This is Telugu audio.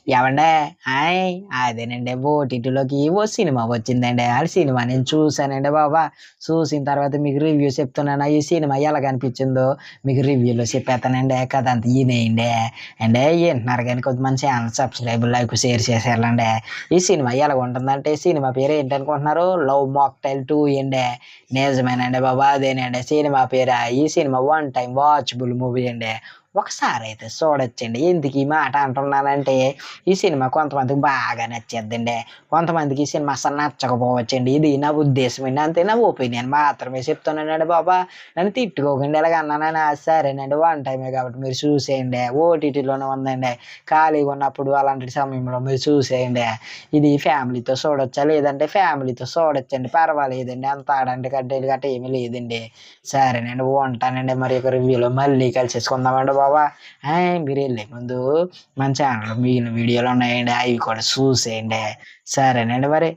ఏవండే హాయ్ అదేనండి ఓటీటీలోకి ఓ సినిమా వచ్చిందండి. ఆ సినిమా నేను చూసానండి బాబా. చూసిన తర్వాత మీకు రివ్యూ చెప్తున్నాను. ఈ సినిమా ఎలాగ అనిపించిందో మీకు రివ్యూలో చెప్పేస్తానండి. కథ అంతా ఈనేయండి. అంటే వింటున్నారు కానీ కొంతమంది ఛానల్ సబ్స్క్రైబ్ లైక్ షేర్ చేసేయాలండి. ఈ సినిమా ఎలాగ ఉంటుందంటే సినిమా పేరు ఏంటనుకుంటున్నారు? లవ్ మాక్టైల్ 2 అండి. నిజమేనండి బాబా అదేనండి సినిమా పేరు. ఈ cinema one time watchable movie అండి. ఒకసారి అయితే చూడొచ్చండి. ఎందుకు ఈ మాట అంటున్నానంటే ఈ సినిమా కొంతమందికి బాగా నచ్చేద్దండి. కొంతమందికి ఈ సినిమా అసలు నచ్చకపోవచ్చండి. ఇది నా ఉద్దేశం అండి. అంతే నా ఒపీనియన్ మాత్రమే చెప్తున్నానండి బాబా. నన్ను తిట్టుకోకండి ఎలాగ అన్నానని. సరేనండి వన్ టైమే కాబట్టి మీరు చూసేయండి. ఓటీటీలోనే ఉందండి. ఖాళీగా ఉన్నప్పుడు అలాంటి సమయంలో మీరు చూసేయండి. ఇది ఫ్యామిలీతో చూడొచ్చా లేదంటే ఫ్యామిలీతో చూడొచ్చండి. పర్వాలేదండి. అంత ఆడంటి కడ్డీలు గట్ట ఏమీ లేదండి. సరేనండి ఉంటానండి. మరి ఒక రివ్యూలో మళ్ళీ కలిసేసుకుందామండి బాబా. మీరు వెళ్ళే ముందు మన ఛానల్లో మిగిలిన వీడియోలు ఉన్నాయండి. అవి కూడా చూసేయండి. సరేనండి మరి.